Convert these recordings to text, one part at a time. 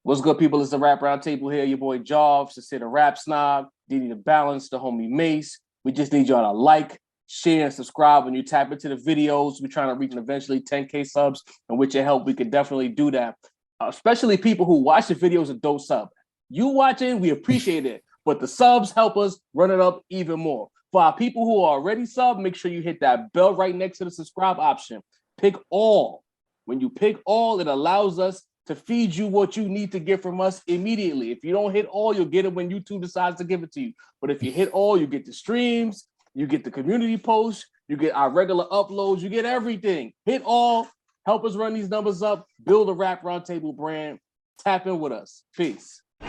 What's good, people? It's the Rap Roundtable here. Your boy Jarv, Sincere Rap Snob, Diddy the Balance, the homie Mace. We just need y'all to like, share, and subscribe when you tap into the videos. We're trying to reach eventually 10K subs, and with your help, we can definitely do that. Especially people who watch the videos and don't sub. You watching, we appreciate it, but the subs help us run it up even more. For our people who are already sub, make sure you hit that bell right next to the subscribe option. Pick all. When you pick all, it allows us to feed you what you need to get from us immediately. If you don't hit all, you'll get it when YouTube decides to give it to you. But if you hit all, you get the streams, you get the community posts, you get our regular uploads, you get everything. Hit all, help us run these numbers up, build a Rap Roundtable brand. Tap in with us. Peace. The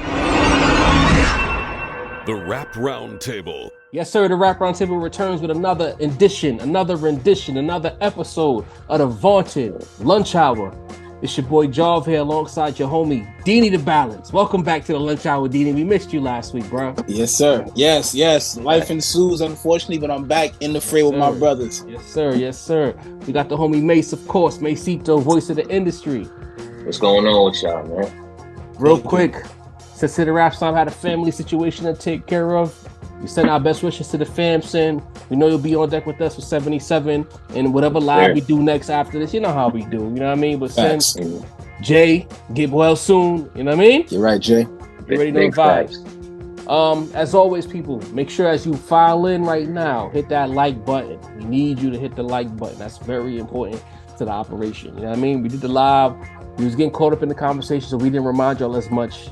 Rap Roundtable. Yes, sir. The Rap Roundtable returns with another edition, another rendition, another episode of the vaunted Lunch Hour. It's your boy Jarv here alongside your homie Dini the Balance. Welcome back to the Lunch Hour, Dini. We missed you last week, bro. Yes, sir. Yes. Life ensues, unfortunately, but I'm back in the fray with my brothers. Yes, sir. We got the homie Mace, of course. Macito, voice of the industry. What's going on with y'all, man? Real quick, since the Rap Snob had a family situation to take care of, we send our best wishes to the fam, son. We know you'll be on deck with us for 77 and whatever live we do next after this. You know how we do, you know what I mean? But send Jay, get well soon, you know what I mean? You're right, Jay. You already know the vibes. As always, people, make sure as you file in right now, hit that like button. We need you to hit the like button. That's very important to the operation. You know what I mean? We did the live. We was getting caught up in the conversation, so we didn't remind y'all as much.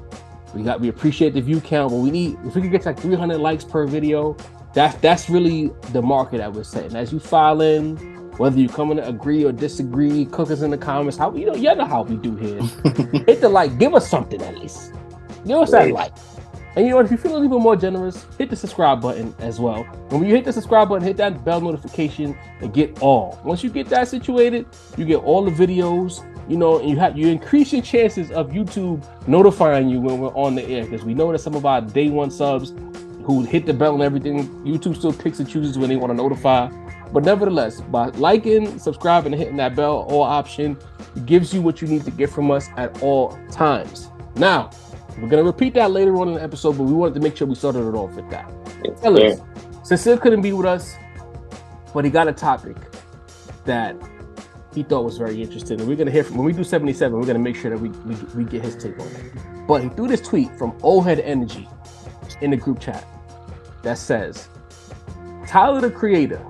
We appreciate the view count, but if we could get to like 300 likes per video, that's really the market that we're setting. As you file in, whether you come in to agree or disagree, cook us in the comments. How you know how we do here. Hit the like, give us something at least. Give us that like. And you know what? If you feel even more generous, hit the subscribe button as well. And when you hit the subscribe button, hit that bell notification and get all. Once you get that situated, you get all the videos. You know, and you increase your chances of YouTube notifying you when we're on the air, because we know that some of our day one subs who hit the bell and everything, YouTube still picks and chooses when they want to notify. But nevertheless, by liking, subscribing, and hitting that bell all option, it gives you what you need to get from us at all times. Now, we're gonna repeat that later on in the episode, but we wanted to make sure we started it off with that. Tell us, Sincere couldn't be with us, but he got a topic that he thought was very interesting, and we're gonna hear from when we do 77. We're gonna make sure that we get his take on it. But he threw this tweet from Old Head Energy in the group chat that says, Tyler the Creator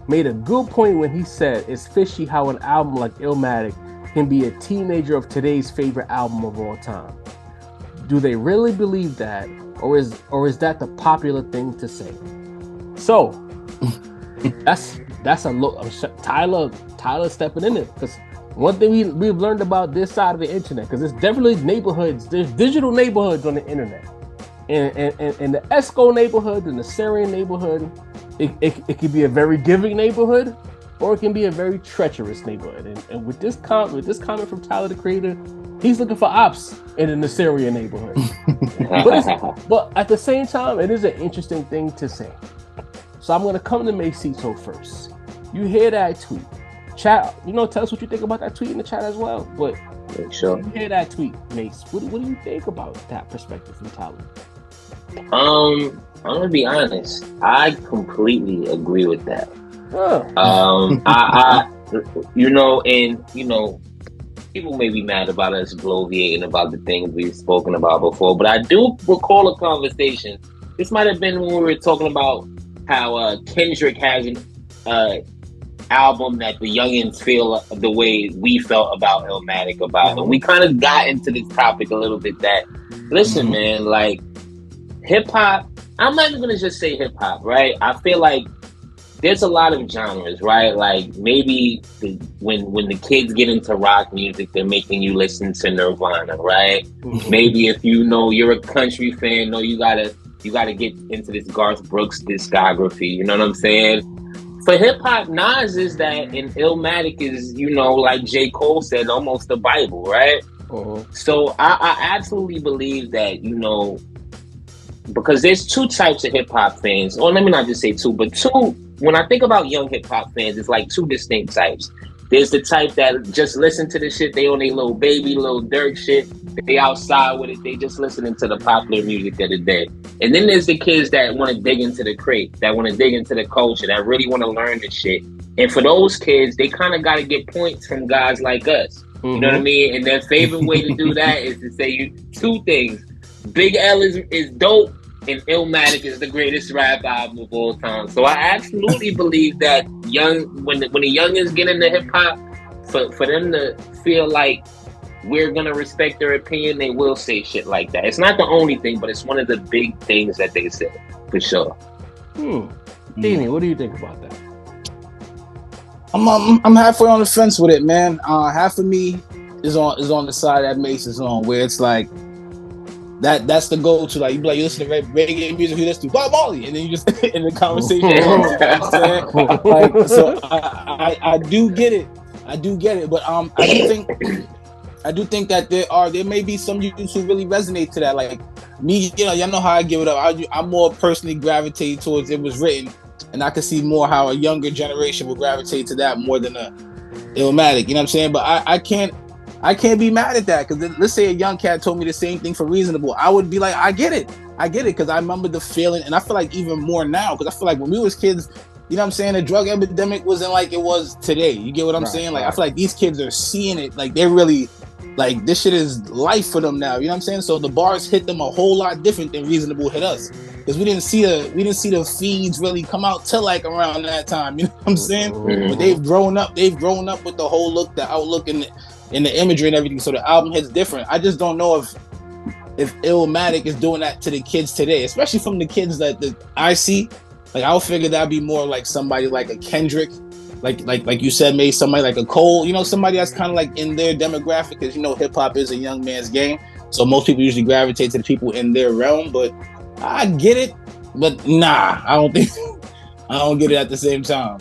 made a good point when he said it's fishy how an album like Illmatic can be a teenager of today's favorite album of all time. Do they really believe that, or is that the popular thing to say? So that's a look. Tyler stepping in it, because one thing we've learned about this side of the internet, because there's definitely neighborhoods, there's digital neighborhoods on the internet, and the Esco neighborhood and the Syrian neighborhood, it can be a very giving neighborhood, or it can be a very treacherous neighborhood. And with this comment from Tyler the Creator, he's looking for ops in the Syrian neighborhood. but at the same time, it is an interesting thing to say. So I'm gonna come to Macito first. You hear that tweet? Chat, tell us what you think about that tweet in the chat as well. But sure. You hear that tweet, Mace. What do you think about that perspective from Tyler? I'm gonna be honest. I completely agree with that. People may be mad about us bloviating about the things we've spoken about before, but I do recall a conversation. This might have been when we were talking about how Kendrick has an album that the youngins feel the way we felt about Illmatic about. And we kind of got into this topic a little bit that, listen, man, like hip-hop, I'm not even going to just say hip-hop, right? I feel like there's a lot of genres, right? Like maybe when the kids get into rock music, they're making you listen to Nirvana, right? Maybe if you're a country fan, you gotta get into this Garth Brooks discography, you know what I'm saying? For hip-hop, Nas is that, and Illmatic is, like J. Cole said, almost the Bible, right? So I absolutely believe that, because there's two types of hip-hop fans, or let me not just say two, but two. When I think about young hip-hop fans, it's like two distinct types. There's the type that just listen to the shit. They on their little baby, little Dirk shit. They outside with it. They just listening to the popular music of the day. And then there's the kids that want to dig into the crate, that want to dig into the culture, that really want to learn the shit. And for those kids, they kind of got to get points from guys like us. You know what I mean? And their favorite way to do that is to say two things. Big L is dope, and Illmatic is the greatest rap album of all time. So I absolutely believe that when the youngins get into hip hop, for them to feel like we're gonna respect their opinion, they will say shit like that. It's not the only thing, but it's one of the big things that they say for sure. Danny, what do you think about that? I'm halfway on the fence with it, man. Half of me is on the side that Mace is on, where it's like that's the goal to, like, you be like, you listen to reggae music, you listen to Bob Marley, and then you just in the conversation. Like, so I do get it. But I do think that there may be some youths who really resonate to that. Like me, y'all know how I give it up. I'm more personally gravitate towards it was written, and I can see more how a younger generation will gravitate to that more than a Illmatic. You know what I'm saying? But I can't be mad at that, because let's say a young cat told me the same thing for Reasonable. I would be like, I get it, because I remember the feeling, and I feel like even more now, because I feel like when we was kids, you know what I'm saying, the drug epidemic wasn't like it was today. You get what I'm saying? Like, I feel like these kids are seeing it, like they're really, like, this shit is life for them now. You know what I'm saying? So the bars hit them a whole lot different than Reasonable hit us, because we didn't see the feeds really come out till like around that time. You know what I'm saying? But they've grown up with the whole look, the outlook, and the imagery and everything. So the album hits different. I just don't know if Illmatic is doing that to the kids today, especially from the kids that I see. Like, I would figure that'd be more like somebody like a Kendrick, like you said, maybe somebody like a Cole, somebody that's kind of like in their demographic, because hip hop is a young man's game. So most people usually gravitate to the people in their realm. But I get it, but nah, I don't get it at the same time.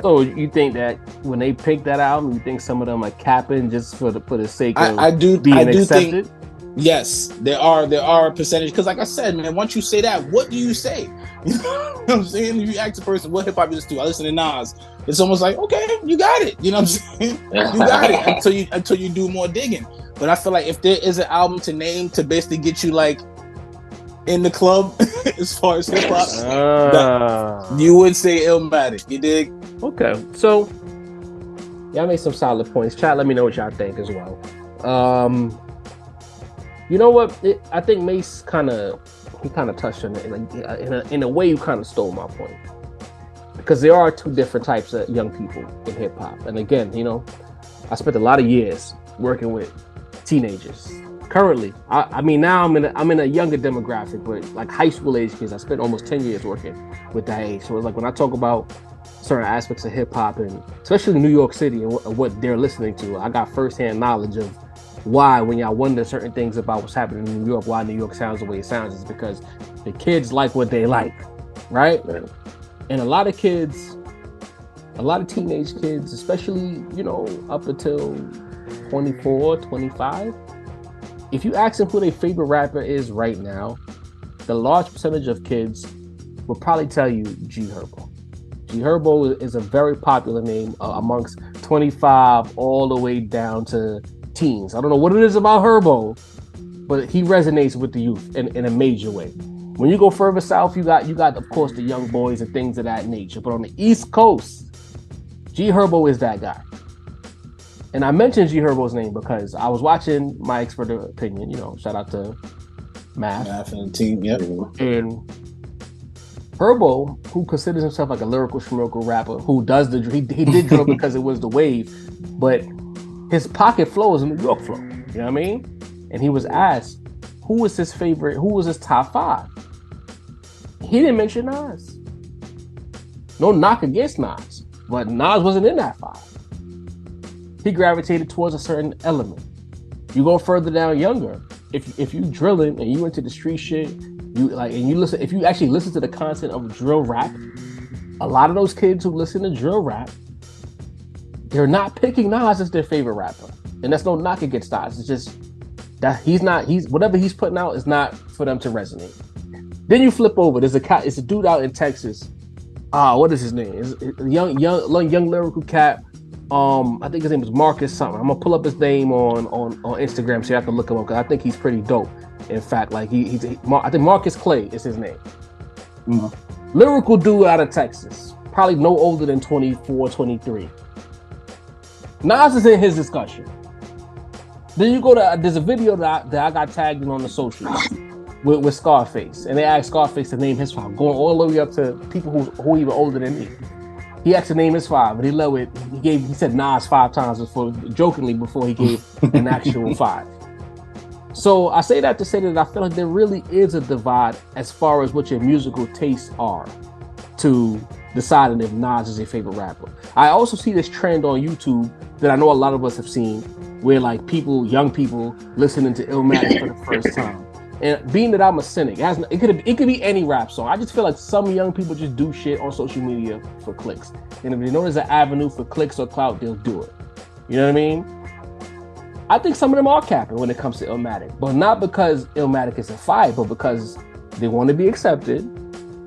So you think that when they pick that album, you think some of them are capping just for the sake of being accepted? Yes, there are a percentage, because like I said, man, once you say that, what do you say? You know what I'm saying? If you ask a person what hip hop you listen to, I listen to Nas. It's almost like, okay, you got it. You know what I'm saying? You got it until you do more digging. But I feel like if there is an album to name to basically get you like in the club as far as hip hop, you would say Illmatic. You dig? Okay, so y'all made some solid points. Chat, let me know what y'all think as well. You know what? I think Mace kind of touched on it. Like, in a way, you kind of stole my point, because there are two different types of young people in hip hop. And again, I spent a lot of years working with teenagers. Currently, I mean, now I'm in a younger demographic, but like high school age kids. I spent almost 10 years working with that age. So it's like when I talk about certain aspects of hip hop, and especially New York City and what they're listening to, I got firsthand knowledge of why, when y'all wonder certain things about what's happening in New York, why New York sounds the way it sounds, is because the kids like what they like, right? And a lot of teenage kids, especially, up until 24, 25, if you ask them who their favorite rapper is right now, the large percentage of kids will probably tell you G Herbo. G Herbo is a very popular name amongst 25 all the way down to teens. I don't know what it is about Herbo, but he resonates with the youth in a major way. When you go further south, you got of course the young boys and things of that nature. But on the East Coast, G Herbo is that guy. And I mentioned G Herbo's name because I was watching My Expert Opinion. Shout out to Math and the team. Yep. And Herbo, who considers himself like a lyrical shmirical rapper, who does he did drill because it was the wave, but his pocket flow is a New York flow. You know what I mean? And he was asked, who was his top 5? He didn't mention Nas. No knock against Nas, but Nas wasn't in that 5. He gravitated towards a certain element. You go further down younger, if you drilling and you into the street shit, if you actually listen to the content of drill rap, a lot of those kids who listen to drill rap, they're not picking Nas as their favorite rapper. And that's no knock against Nas. It's just that whatever he's putting out is not for them to resonate. Then you flip over, it's a dude out in Texas. What is his name? It's a young lyrical cat. I think his name is Marcus something. I'm gonna pull up his name on Instagram so you have to look him up because I think he's pretty dope. In fact, like I think Marcus Clay is his name. Lyrical dude out of Texas, probably no older than 24, 23. Nas is in his discussion. Then you go to there's a video that I got tagged in on the socials with Scarface, and they asked Scarface to name his 5, going all the way up to people who even older than me. He asked to name his 5, but he led with he said Nas 5 times jokingly before he gave an actual 5. So I say that to say that I feel like there really is a divide as far as what your musical tastes are to deciding if Nas is your favorite rapper. I also see this trend on YouTube that I know a lot of us have seen, where like young people listening to Illmatic for the first time. And being that I'm a cynic, it could be any rap song. I just feel like some young people just do shit on social media for clicks. And if they know there's an avenue for clicks or clout, they'll do it. You know what I mean? I think some of them are capping when it comes to Illmatic, but not because Illmatic is a fight, but because they want to be accepted.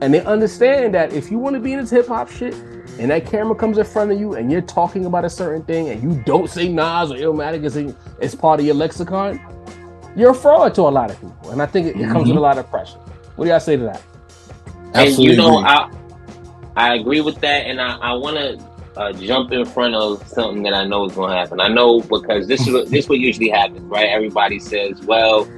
And they understand that if you want to be in this hip hop shit and that camera comes in front of you and you're talking about a certain thing and you don't say Nas or Illmatic as part of your lexicon, you're a fraud to a lot of people. And I think it comes with a lot of pressure. What do y'all say to that? Absolutely. And I agree with that. And I want to jump in front of something that I know is going to happen. I know because this what usually happens, right? Everybody says, well,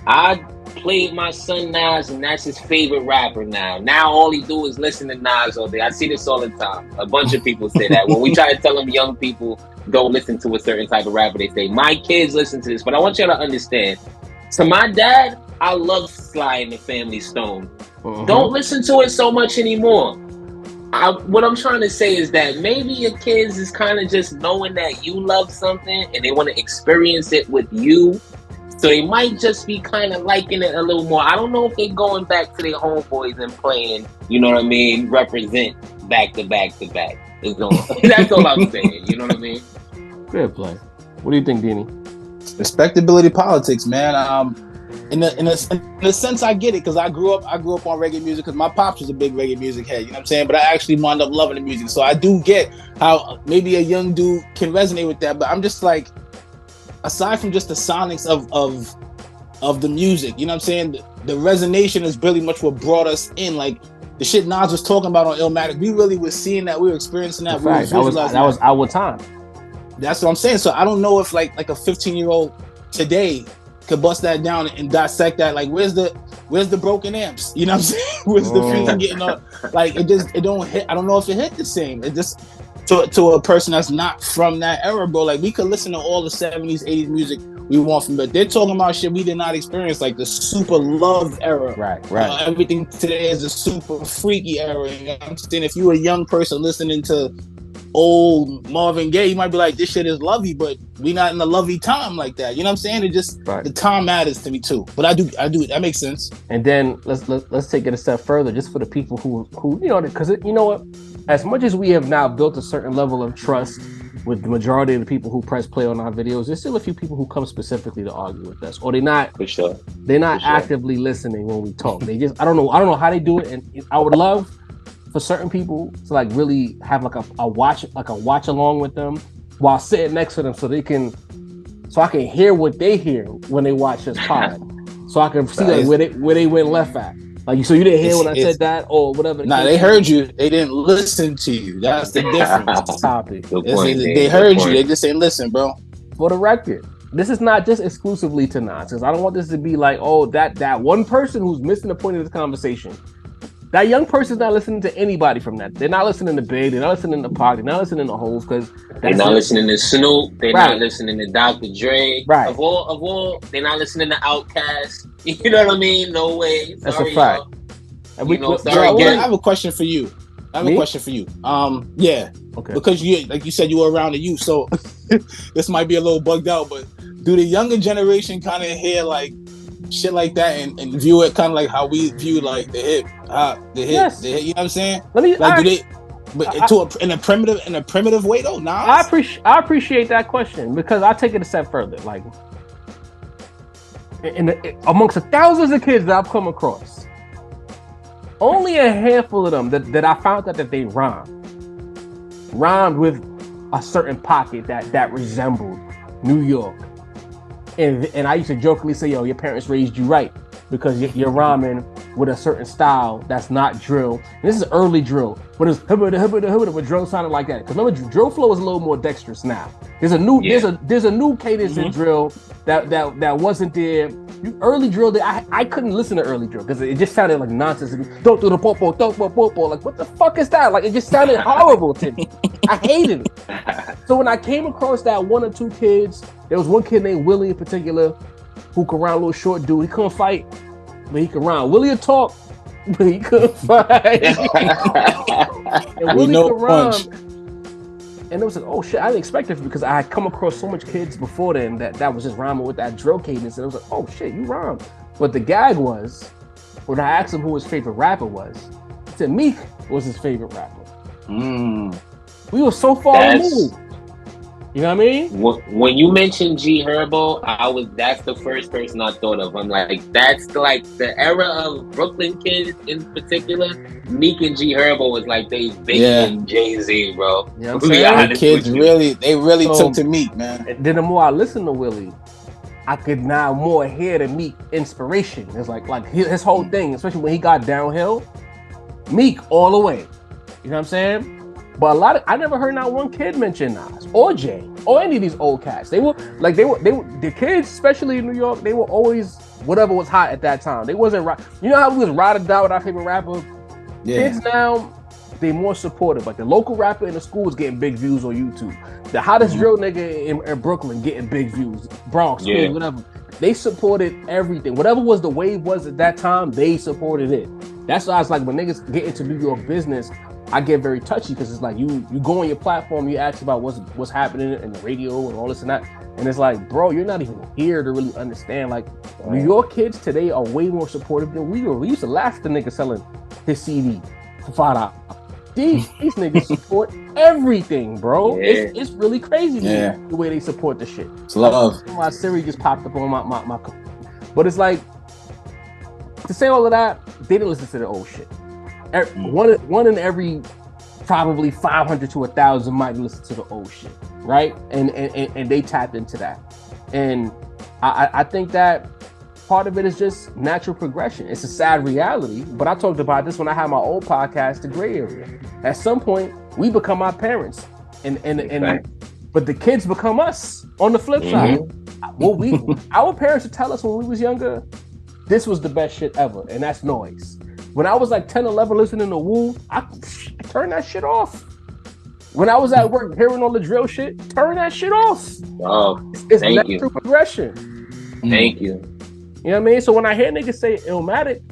I played my son Nas and that's his favorite rapper now. Now all he do is listen to Nas all day. I see this all the time. A bunch of people say that. When we try to tell them young people don't listen to a certain type of rapper, they say, my kids listen to this. But I want you to understand, to my dad, I love Sly and the Family Stone. Don't listen to it so much anymore. What I'm trying to say is that maybe your kids is kind of just knowing that you love something and they want to experience it with you. So they might just be kind of liking it a little more. I don't know if they're going back to their homeboys and playing, you know what I mean, represent back to back to back. That's all I'm saying, you know what I mean? Good play. What do you think, Deanie? Respectability politics, man. In a sense, I get it because I grew up on reggae music because my pops was a big reggae music head. You know what I'm saying? But I actually wound up loving the music, so I do get how maybe a young dude can resonate with that. But I'm just like, aside from just the sonics of the music, you know what I'm saying? The resonation is really much what brought us in. Like the shit Nas was talking about on Illmatic, we really were seeing that, we were experiencing that. That was our time. That's what I'm saying. So I don't know if like a 15-year-old today could bust that down and dissect that. Like, where's the broken amps? You know what I'm saying? Where's the feeling getting up? Like it don't hit. I don't know if it hit the same. It just to a person that's not from that era, bro. Like we could listen to all the 70s, 80s music we want from, but they're talking about shit we did not experience, like the super love era. Right. Everything today is a super freaky era. You know what I'm saying? If you a young person listening to old Marvin Gaye, you might be like, this shit is lovey, but we not in a lovey time like that. You know what I'm saying? It just the time matters to me too. But I do that makes sense. And then let's take it a step further, just for the people who you know, because you know what, as much as we have now built a certain level of trust with the majority of the people who press play on our videos, there's still a few people who come specifically to argue with us, or they're not actively listening when we talk. They just I don't know how they do it, and I would love for certain people to like really have like a watch along with them while sitting next to them, so I can hear what they hear when they watch this pod, so I can see like where they went left at. Like, so you didn't hear when I said that or whatever. Nah, they heard you. They didn't listen to you. That's the difference. Topic. They heard you. They just ain't listen, bro. For the record, this is not just exclusively to Nas, because I don't want this to be like, oh, that one person who's missing the point of this conversation. That young person's not listening to anybody from that. They're not listening to Big. They're not listening to Pac. They're not listening to Hov, because they're not listening to Snoop. They're not listening to Dr. Dre. Right. Of all, they're not listening to Outkast. You know what I mean? No way. That's a fact. And I have a question for you. Yeah. Okay. Because you, like you said, you were around the youth, so this might be a little bugged out. But do the younger generation kind of hear like shit like that and view it kind of like how we view like the hip? Yes. The hit, you know what I'm saying? In a primitive way though? Nah. I appreciate that question, because I take it a step further. Like, amongst the thousands of kids that I've come across, only a handful of them that I found out that they rhymed with a certain pocket that resembled New York. And I used to jokingly say, yo, your parents raised you right because you're rhyming with a certain style that's not drill. And this is early drill, but it's but drill sounded like that. Because remember, drill flow is a little more dexterous now. There's a new there's a new cadence in drill that wasn't there. Early drill, I couldn't listen to early drill because it just sounded like nonsense. Don't do the popo, don't popo. Like, what the fuck is that? Like, it just sounded horrible to me. I hated it. So when I came across that one or two kids, there was one kid named Willie in particular who could rhyme, a little short dude. He couldn't fight, but he could rhyme. Willie would talk, but he couldn't fight. And Willie could rhyme. And it was like, oh shit, I didn't expect it because I had come across so much kids before then that was just rhyming with that drill cadence. And it was like, oh shit, you rhyme. But the gag was, when I asked him who his favorite rapper was, he said Meek was his favorite rapper. We were so far removed. You know what I mean? When you mentioned G Herbo, that's the first person I thought of. I'm like, that's like the era of Brooklyn kids in particular. Meek and G Herbo was like they Biggie and Jay-Z, bro. You know what I'm saying? The kids really took to Meek, man. Then the more I listened to Willie, I could now more hear the Meek inspiration. It's like his whole thing, especially when he got downhill, Meek all the way. You know what I'm saying? But I never heard not one kid mention Nas or Jay or any of these old cats. They were the kids, especially in New York, they were always whatever was hot at that time. They wasn't right. You know how we was ride or die with our favorite rapper? Yeah. Kids now, they more supportive. Like the local rapper in the school was getting big views on YouTube. The hottest drill nigga in Brooklyn getting big views. Bronx, Queens, whatever. They supported everything. Whatever was the wave was at that time, they supported it. That's why I was like, when niggas get into New York business, I get very touchy because it's like you go on your platform, you ask about what's happening in the radio and all this and that, and it's like, bro, you're not even here to really understand. Like, New York kids today are way more supportive than we were. We used to laugh at the nigga selling his CD for $5. These niggas support everything, bro. Yeah. It's really crazy the way they support the shit. It's love. My Siri just popped up on my but it's like, to say all of that, they didn't listen to the old shit. One in every probably 500 to 1,000 might listen to the old shit, right? And they tapped into that. And I think that part of it is just natural progression. It's a sad reality, but I talked about this when I had my old podcast, The Gray Area. At some point, we become our parents, but the kids become us on the flip side. Our parents would tell us when we was younger, this was the best shit ever, and that's noise. When I was like 10, 11 listening to Wu, I turned that shit off. When I was at work hearing all the drill shit, turn that shit off. Oh, it's natural progression. Thank you. You know what I mean? So when I hear niggas say Illmatic,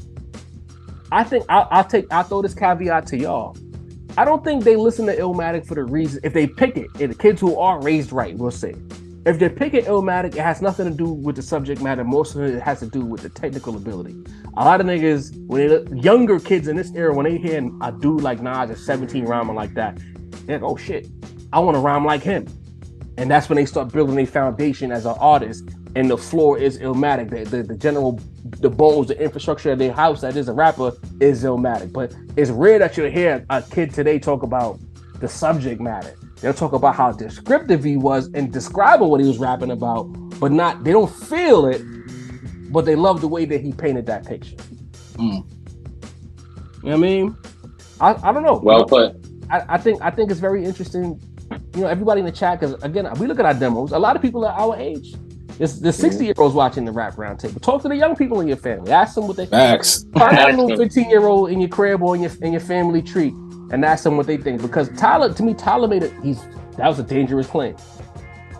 I think I'll throw this caveat to y'all. I don't think they listen to Illmatic for the reason, if they pick it, and the kids who are raised right, we'll say. If they're picking Illmatic, it has nothing to do with the subject matter. Most of it has to do with the technical ability. A lot of niggas, younger kids in this era, when they hear a dude like Nas at 17 rhyming like that, they're like, oh shit, I want to rhyme like him. And that's when they start building their foundation as an artist. And the floor is Illmatic. The bones, the infrastructure of their house that is a rapper is Illmatic. But it's rare that you'll hear a kid today talk about the subject matter. They'll talk about how descriptive he was in describing what he was rapping about, but they don't feel it, but they love the way that he painted that picture. You know what I mean? I don't know. Well put. I think it's very interesting. You know, everybody in the chat, because again, we look at our demos. A lot of people are our age. There's 60-year-olds watching the Rap Roundtable. Talk to the young people in your family. Ask them what they Facts. Find that little 15-year-old in your crib or in your family tree and ask them what they think. Because Tyler made it. That was a dangerous claim.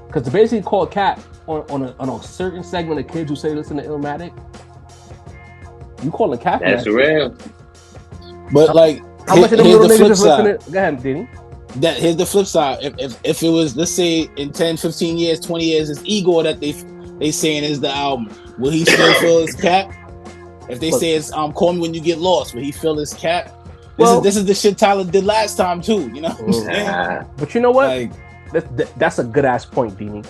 Because to basically call Cap on a certain segment of kids who say listen to Illmatic, you calling Cap? That's real. But like, how much of them little niggas is listening? Go ahead, Denny. Here's the flip side. If it was, let's say, in 10, 15 years, 20 years, it's Igor that they saying is the album, will he still feel his Cap? If they say it's Call Me When You Get Lost, will he feel his Cap? This is the shit Tyler did last time too, you know what I'm saying? But you know what? Like, that's a good ass point, Beanie.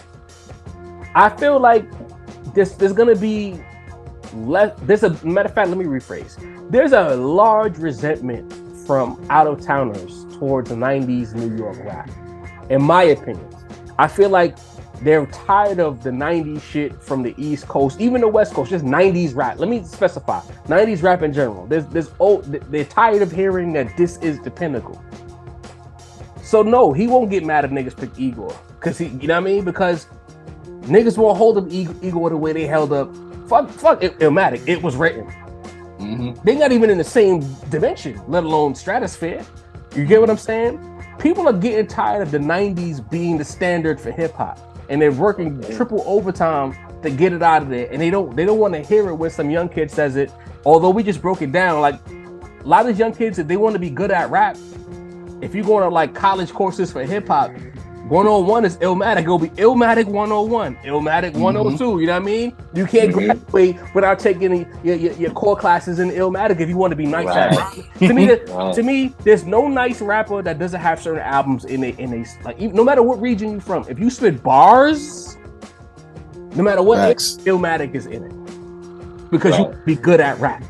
I feel like there's gonna be less. There's a matter of fact. Let me rephrase. There's a large resentment from out of towners towards the '90s New York rap, in my opinion. I feel like they're tired of the 90s shit from the East Coast, even the West Coast, just 90s rap. Let me specify 90s rap in general. They're tired of hearing that this is the pinnacle. So no, he won't get mad if niggas pick Igor. Cause you know what I mean? Because niggas won't hold up Igor the way they held up. Fuck Illmatic. It was written. Mm-hmm. They're not even in the same dimension, let alone stratosphere. You get what I'm saying? People are getting tired of the 90s being the standard for hip hop. And they're working triple overtime to get it out of there. And they don't want to hear it when some young kid says it. Although we just broke it down. Like a lot of these young kids, if they want to be good at rap, if you go to like college courses for hip hop, 101 is Illmatic. It'll be Illmatic 101, Illmatic 102. You know what I mean? You can't graduate without taking your core classes in Illmatic if you want to be nice at rap. To me, there's no nice rapper that doesn't have certain albums in a like. No matter what region you're from, if you spit bars, no matter what, Illmatic is in it because you be good at rap.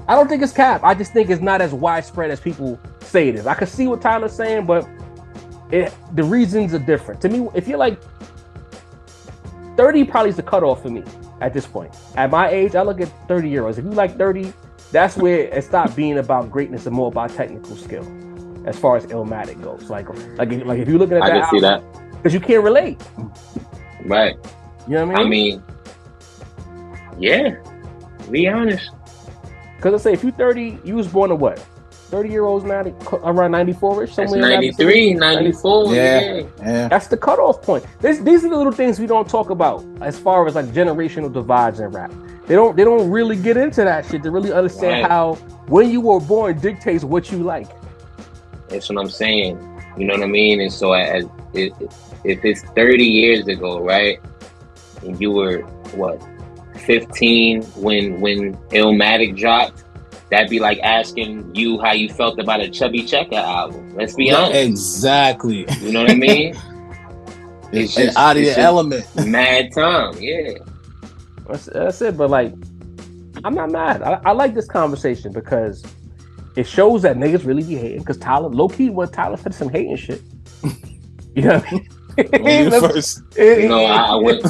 I don't think it's cap. I just think it's not as widespread as people say it is. I can see what Tyler's saying, but the reasons are different. To me, if you're like 30, probably is the cutoff for me at this point. At my age, I look at 30-year-olds. If you like 30, that's where it stopped being about greatness and more about technical skill. As far as Illmatic goes, like if you're looking at that, I can see that because you can't relate. Right. You know what I mean? Yeah. Be honest. Because I say, if you're 30, you was born to what? 30-year-olds now, around 94-ish? That's 93, 94, yeah. That's the cutoff point. These are the little things we don't talk about as far as like generational divides in rap. They don't really get into that shit to really understand how when you were born dictates what you like. That's what I'm saying. You know what I mean? And so if it's 30 years ago, right? And you were, what, 15 when Illmatic dropped? That'd be like asking you how you felt about a Chubby Checker album. Let's be honest. Exactly. You know what I mean? It's just out of your element. Mad time, yeah. That's it. But like, I'm not mad. I like this conversation because it shows that niggas really be hating. Because Tyler, low key, when Tyler said some hating shit. You know what I mean? First. I went.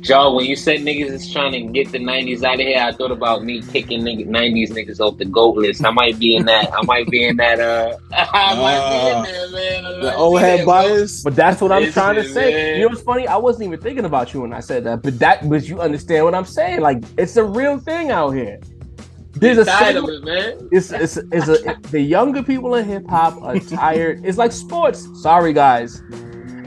Joe, when you said niggas is trying to get the 90s out of here, I thought about me kicking 90s niggas off the GOAT list. I might be in that. I might be in there, man. The old head bias. But that's what I'm trying to say. Man. You know what's funny? I wasn't even thinking about you when I said that. But you understand what I'm saying. Like, it's a real thing out here. There's a tired of it, man. The younger people in hip hop are tired. It's like sports. Sorry, guys.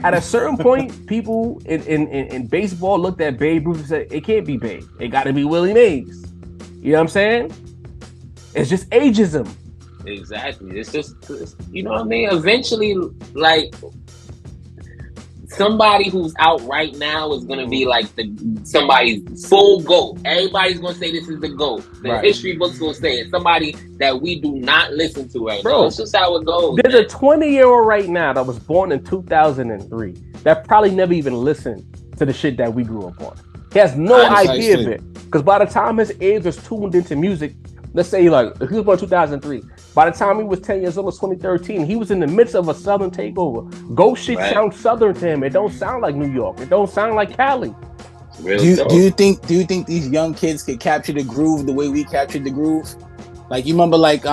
At a certain point, people in baseball looked at Babe Ruth and said, it can't be Babe. It got to be Willie Mays. You know what I'm saying? It's just ageism. Exactly. It's just, you know what I mean? Eventually, like, somebody who's out right now is going to be like somebody's full GOAT. Everybody's going to say this is the GOAT. The history books will say it. Somebody that we do not listen to right now. It's just how it goes. There's a 20-year-old right now that was born in 2003 that probably never even listened to the shit that we grew up on. He has no idea of it. Because by the time his ears was tuned into music, let's say like, if he was born in 2003, by the time he was 10 years old, 2013, he was in the midst of a Southern takeover. Ghost shit sounds Southern to him. It don't sound like New York. It don't sound like Cali. Do you think these young kids could capture the groove the way we captured the groove? Like, you remember, like,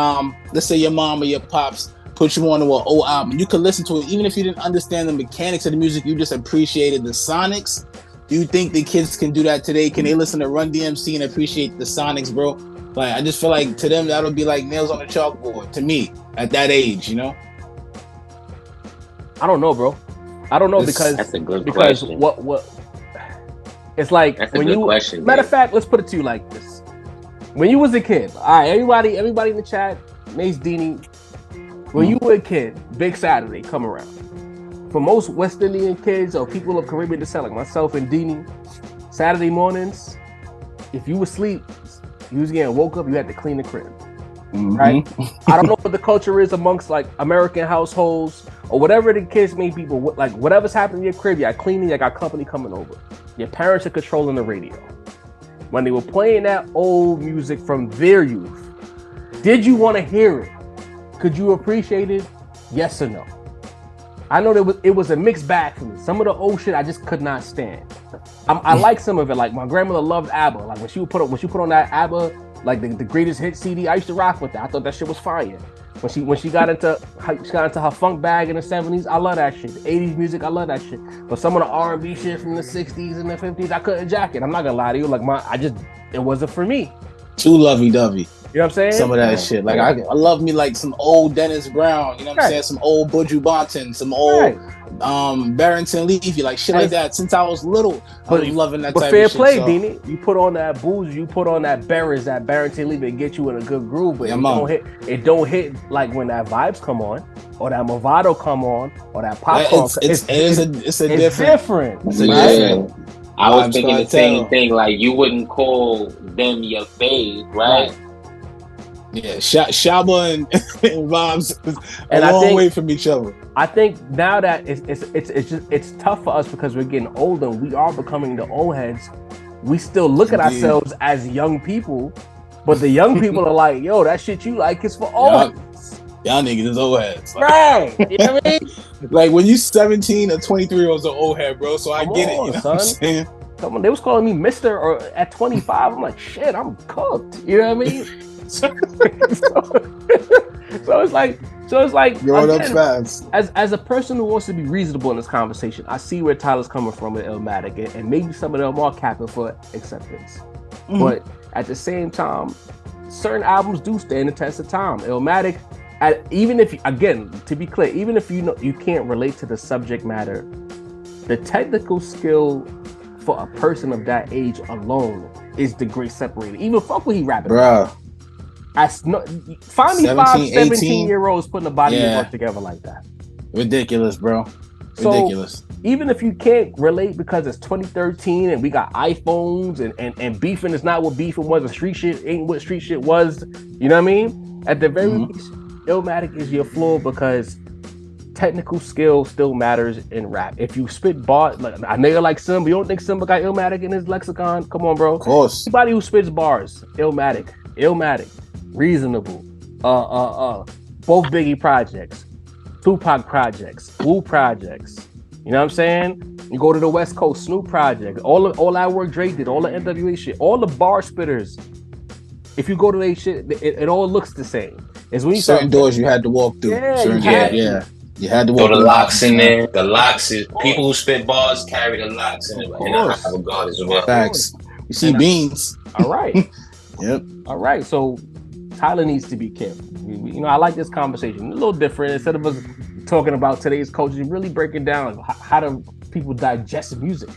let's say your mom or your pops put you on to an old album. You could listen to it, even if you didn't understand the mechanics of the music, you just appreciated the sonics. Do you think the kids can do that today? Can they listen to Run DMC and appreciate the sonics, bro? Like, I just feel like to them that'll be like nails on a chalkboard. To me, at that age, you know. I don't know, bro. I don't know because that's a good question. What? It's like that's when question, matter of fact, let's put it to you like this: when you was a kid, all right, everybody in the chat, Mace Dini, when you were a kid, Big Saturday come around. For most West Indian kids or people of Caribbean descent, like myself and Dini, Saturday mornings, if you were asleep, you was getting woke up, you had to clean the crib. Right? I don't know what the culture is amongst like American households or whatever the kids may be, but like whatever's happening in your crib, you got cleaning, you got company coming over. Your parents are controlling the radio. When they were playing that old music from their youth, did you want to hear it? Could you appreciate it? Yes or no? I know that it was a mixed bag for me. Some of the old shit I just could not stand. I like some of it. Like my grandmother loved ABBA. Like when she put on that ABBA, like the greatest hit CD, I used to rock with that. I thought that shit was fire. When she got into her funk bag in the 70s, I love that shit. The 80s music, I love that shit. But some of the R&B shit from the 60s and the 50s, I couldn't jack it. I'm not gonna lie to you. Like it wasn't for me. Too lovey-dovey. You know what I'm saying? Some of that shit. Like I love me like some old Dennis Brown, you know what I'm saying? Some old Buju Banton, some old Barrington Levy, like shit like that. Since I was little, I was loving that type of shit. But fair play, Beanie. You put on that booze, you put on that that Barrington Levy, and get you in a good groove, but it don't hit like when that vibes come on, or that Movado come on, or that pop song. It's different. It's different. I was thinking the same thing. Like you wouldn't call them your fave, right? Yeah, Shaba and Vibes is a long way from each other. I think now that it's tough for us because we're getting older and we are becoming the old heads. We still look at ourselves as young people, but the young people are like, yo, that shit you like is for old heads. Y'all niggas is old heads. Right. You know what I mean? Like when you 17 or 23 was an old head, bro. So I get it. You know what I'm saying? Come on, they was calling me Mr. or at 25. I'm like, shit, I'm cooked. You know what I mean? So it's like growing up fast. As a person who wants to be reasonable in this conversation, I see where Tyler's coming from with Illmatic, and maybe some of them are capping for acceptance. Mm-hmm. But at the same time, certain albums do stand the test of time. Illmatic, even if again, to be clear, even if you know you can't relate to the subject matter, the technical skill for a person of that age alone is the great separator. Even fuck what he rapping about. Find me 17-year-olds putting a body of work together like that. Ridiculous, bro. Ridiculous. So, even if you can't relate because it's 2013 and we got iPhones and beefing is not what beefing was, and street shit ain't what street shit was, you know what I mean? At the very least, Illmatic is your floor because technical skill still matters in rap. If you spit bars, like a nigga like Simba, you don't think Simba got Illmatic in his lexicon? Come on, bro. Of course. Anybody who spits bars, Illmatic. Reasonable, both Biggie projects, Tupac projects, Wu projects. You know what I'm saying? You go to the West Coast, Snoop project, all that work Drake did, all the NWA shit, all the bar spitters. If you go to their shit, it all looks the same. It's when you certain doors you had to walk through. You had to walk through the locks in there. The locks is people who spit bars carry the locks in it in a high regard as well. Facts. You see beans. All right. Yep. All right. So Tyler needs to be careful. You know, I like this conversation. A little different. Instead of us talking about today's culture, really breaking down how do people digest music.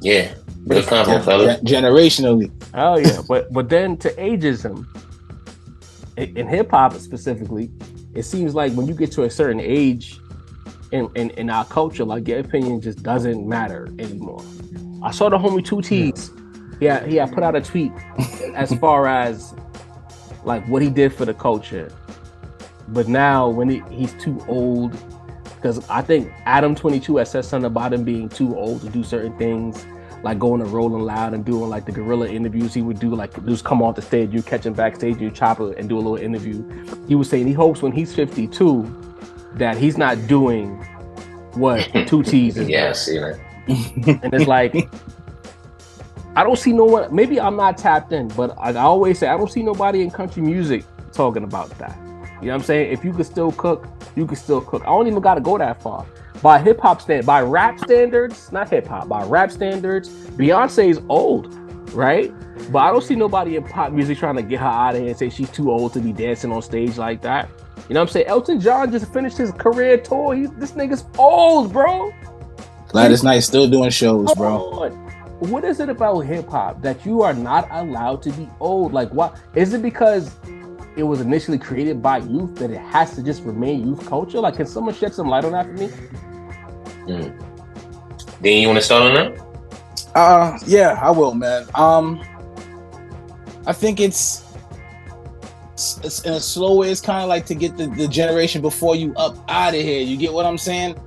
Yeah. Good comment, fella. Generationally. Oh yeah. But then to ageism, in hip hop specifically, it seems like when you get to a certain age in our culture, like your opinion just doesn't matter anymore. I saw the homie 2T's. Yeah, he had put out a tweet as far as like what he did for the culture. But now when he's too old, because I think Adam 22 has said something about him being too old to do certain things, like going to Rolling Loud and doing like the guerrilla interviews he would do, like just come off the stage, you catch him backstage, you chop it and do a little interview. He was saying he hopes when he's 52 that he's not doing what 2T's is. Yeah, I see that. And it's like, I don't see no one, maybe I'm not tapped in, but I always say I don't see nobody in country music talking about that. You know what I'm saying? If you could still cook, you can still cook. I don't even gotta go that far. By by rap standards, not hip hop, by rap standards, Beyonce is old, right? But I don't see nobody in pop music trying to get her out of here and say she's too old to be dancing on stage like that. You know what I'm saying? Elton John just finished his career tour. This nigga's old, bro. Gladys Knight still doing shows, bro. What is it about hip hop that you are not allowed to be old? Like, what is it because it was initially created by youth that it has to just remain youth culture? Like, can someone shed some light on that for me? Then you want to start on that? Yeah, I will, man. I think it's in a slow way. It's kind of like to get the generation before you up out of here. You get what I'm saying?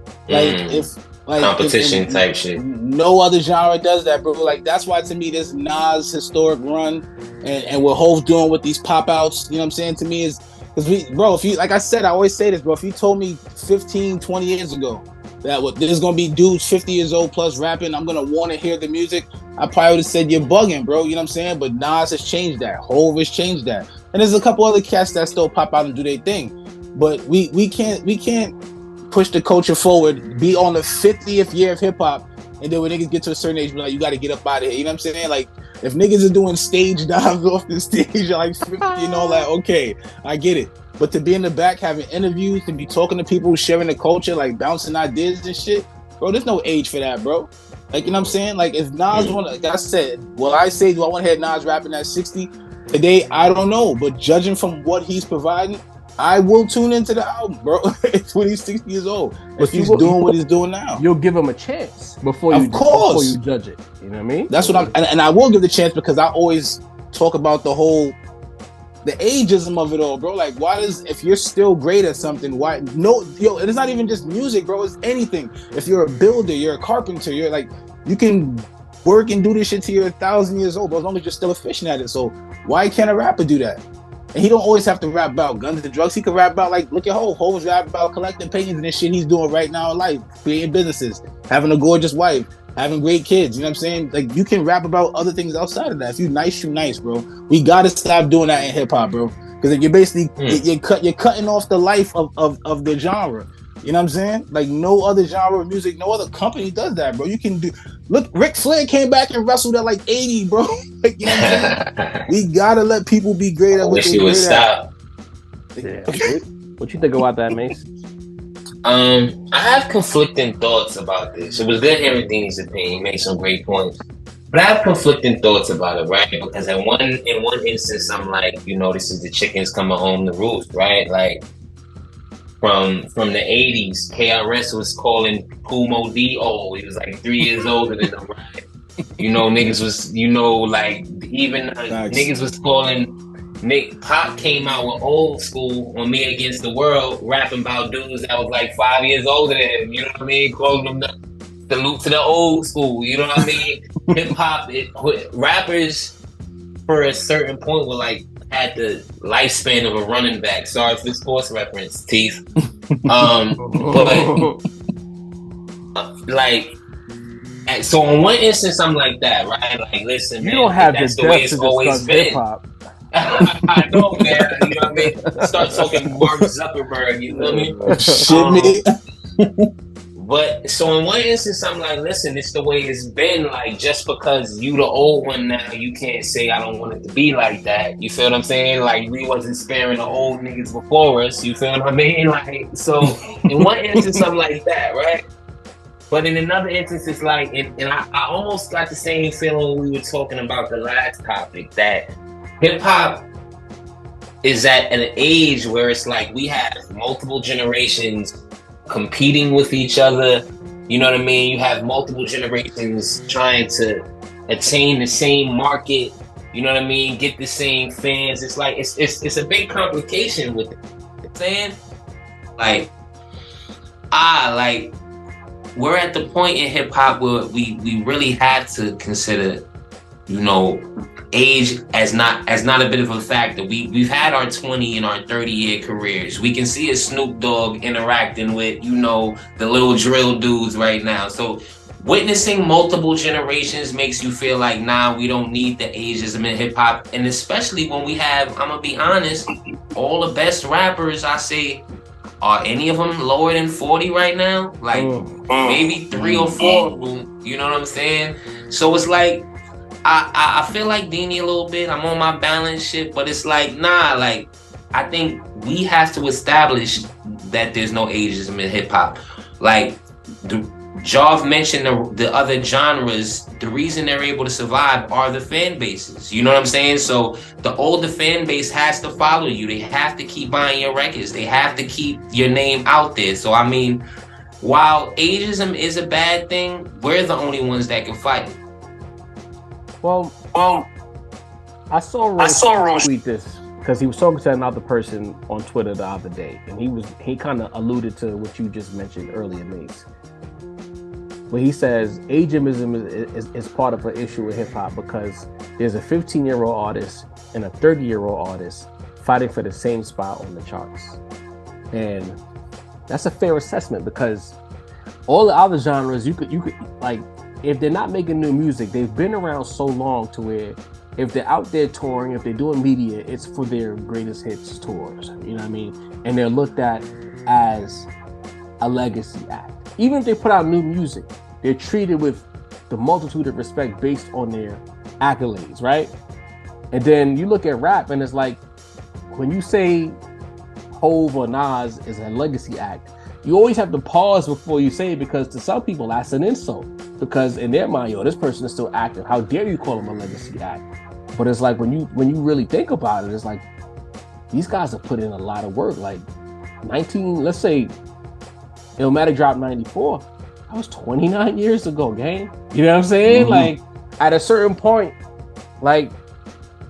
Like competition type shit. No other genre does that, bro. Like that's why to me this Nas historic run and what Hov doing with these pop outs, you know what I'm saying? To me is Because bro, if you, like I said, I always say this, bro. If you told me 15, 20 years ago that there's gonna be dudes 50 years old plus rapping, I'm gonna want to hear the music, I probably would have said you're bugging, bro. You know what I'm saying? But Nas has changed that. Hov has changed that, and there's a couple other cats that still pop out and do their thing. But we can't push the culture forward, be on the 50th year of hip hop, and then when niggas get to a certain age, be like, you got to get up out of here. You know what I'm saying? Like, if niggas are doing stage dives off the stage at like 50 and all that, okay, I get it. But to be in the back having interviews, to be talking to people, sharing the culture, like bouncing ideas and shit, bro, there's no age for that, bro. Like, you know what I'm saying? Like, if Nas like I said, do I want to hear Nas rapping at 60? Today, I don't know. But judging from what he's providing, I will tune into the album, bro. When he's 60 years old. If he's doing what he's doing now. You'll give him a chance before you judge it. You know what I mean? That's what and I will give the chance because I always talk about the ageism of it all, bro. Like, if you're still great at something, it's not even just music, bro. It's anything. If you're a builder, you're a carpenter, you're like, you can work and do this shit till you're 1,000 years old, but as long as you're still efficient at it. So why can't a rapper do that? And he don't always have to rap about guns and drugs. He could rap about, like, look at Hov. Hov's rap about collecting paintings and this shit he's doing right now in life, creating businesses, having a gorgeous wife, having great kids. You know what I'm saying? Like, you can rap about other things outside of that. If you nice, bro. We gotta stop doing that in hip hop, bro. Because you're basically you're cutting off the life of the genre. You know what I'm saying? Like, no other genre of music, no other company does that, bro. You can look, Ric Flair came back and wrestled at like 80, bro. Like, you know what I'm saying? We gotta let people be great at what they're great stop. Yeah. What you think about that, Mace? I have conflicting thoughts about this. It was good hearing Dean's opinion. He made some great points. But I have conflicting thoughts about it, right? Because in one instance, I'm like, this is the chickens coming home to roost, right? Like, from the 80s, KRS was calling Kumo D old. He was like 3 years older than him, right? Niggas was, like, even niggas was calling. Pop came out with Old School on Me Against the World, rapping about dudes that was like 5 years older than him. You know what I mean? Calling them the salute to the old school. You know what I mean? Hip hop, rappers for a certain point were like had the lifespan of a running back. Sorry for the sports reference, Teeth. But like, so in one instance, I'm like that, right? Like, listen, you man, don't have that's the the way depth it's to always discuss been. hip hop. I know, man. You know what I mean? Start talking Mark Zuckerberg. You know what I mean? But so in one instance, I'm like, listen, it's the way it's been. Like, just because you the old one now, you can't say I don't want it to be like that. You feel what I'm saying? Like, we wasn't sparing the old niggas before us. You feel what I mean? Like, so in one instance, I'm like that, right? But in another instance, it's like, and I almost got the same feeling when we were talking about the last topic, that hip hop is at an age where it's like we have multiple generations competing with each other. You know what I mean? You have multiple generations trying to attain the same market. You know what I mean? Get the same fans. It's like it's a big complication with it. You know what I'm saying? Like we're at the point in hip hop where we really have to consider, age as not a bit of a factor. We've had our 20 and our 30-year careers. We can see a Snoop Dogg interacting with, the little drill dudes right now. So witnessing multiple generations makes you feel like, we don't need the ageism in hip hop. And especially when we have, I'm gonna be honest, all the best rappers, I say, are any of them lower than 40 right now? Like maybe 3 or 4 of them, you know what I'm saying? So it's like, I feel like Deanie a little bit. I'm on my balance shit, but it's like, like, I think we have to establish that there's no ageism in hip hop. Like, Jav mentioned the other genres. The reason they're able to survive are the fan bases. You know what I'm saying? So the older fan base has to follow you. They have to keep buying your records. They have to keep your name out there. So, I mean, while ageism is a bad thing, we're the only ones that can fight it. Well, I saw Roche tweet this because he was talking to another person on Twitter the other day, and he kind of alluded to what you just mentioned earlier, Mace. But he says ageism is part of an issue with hip hop because there's a 15-year-old artist and a 30-year-old artist fighting for the same spot on the charts. And that's a fair assessment because all the other genres, you could like, if they're not making new music, they've been around so long to where if they're out there touring, if they're doing media, it's for their greatest hits tours. You know what I mean? And they're looked at as a legacy act. Even if they put out new music, they're treated with the multitude of respect based on their accolades, right? And then you look at rap and it's like, when you say Hove or Nas is a legacy act, you always have to pause before you say it, because to some people that's an insult, because in their mind, yo, this person is still active. How dare you call him a legacy act? But it's like, when you really think about it, it's like, these guys have put in a lot of work. Like let's say Illmatic dropped 94. That was 29 years ago, gang. You know what I'm saying? Like, at a certain point, like,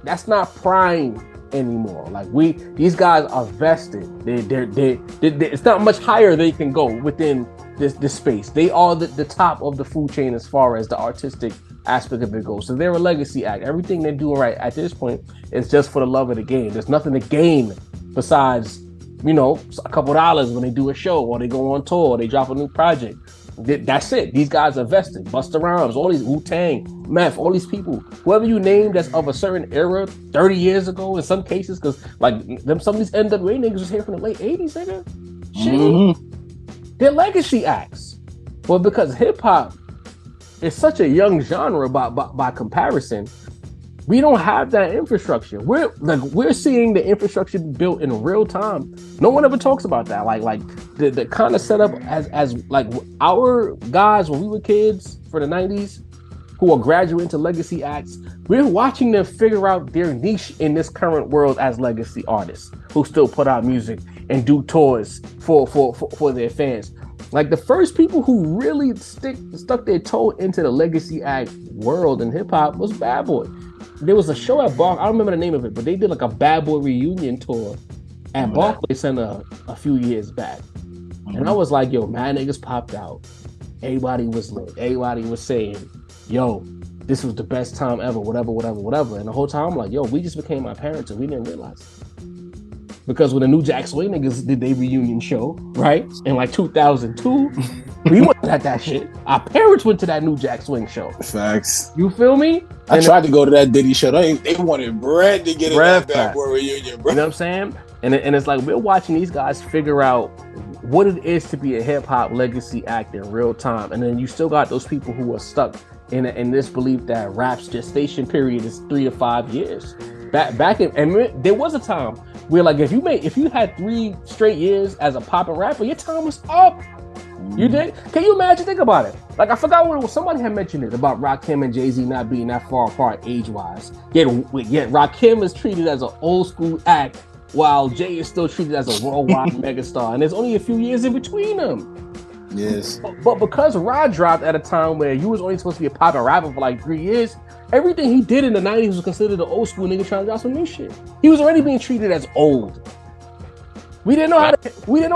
that's not prime anymore. Like, these guys are vested. It's not much higher they can go within this space. They are the top of the food chain as far as the artistic aspect of it goes. So they're a legacy act. Everything they're doing right at this point is just for the love of the game. There's nothing to gain besides, you know, a couple dollars when they do a show or they go on tour or they drop a new project. That's it. These guys are vested. Busta Rhymes, all these Wu-Tang, Meth, all these people, whoever you name that's of a certain era, 30 years ago in some cases, because like some of these NWA niggas was here from the late 80s, nigga. Shit. They're legacy acts. Well, because hip-hop is such a young genre by comparison, we don't have that infrastructure. We're seeing the infrastructure built in real time. No one ever talks about that. Like the kind of setup as like our guys when we were kids for the 90s who are graduating to legacy acts, we're watching them figure out their niche in this current world as legacy artists who still put out music and do tours for their fans. Like, the first people who really stuck their toe into the legacy act world in hip hop was Bad Boy. There was a show at Barclays, I don't remember the name of it, but they did like a Bad Boy reunion tour at Barclays Center a few years back. And I was like, yo, mad niggas popped out. Everybody was lit. Everybody was saying, yo, this was the best time ever, whatever. And the whole time I'm like, yo, we just became our parents and we didn't realize it. Because when the New Jack Swing niggas did their reunion show, right, in like 2002, we went at that shit. Our parents went to that New Jack Swing show. Facts. You feel me? I tried to go to that Diddy show. They wanted bread to get in that Bad Boy reunion, bro. You know what I'm saying? And it's like, we're watching these guys figure out what it is to be a hip hop legacy act in real time. And then you still got those people who are stuck in this belief that rap's gestation period is 3 to 5 years. Back in, and there was a time where, like, if you had 3 straight years as a poppin' rapper, your time was up. You did? Can you imagine? Think about it. Like, I forgot what it was. Somebody had mentioned it about Rakim and Jay-Z not being that far apart age-wise. Yet Rakim is treated as an old school act, while Jay is still treated as a worldwide megastar, and there's only a few years in between them. Yes. But because Rod dropped at a time where you was only supposed to be a poppin' rapper for like 3 years, everything he did in the 90s was considered an old school nigga trying to drop some new shit. He was already being treated as old. We didn't know how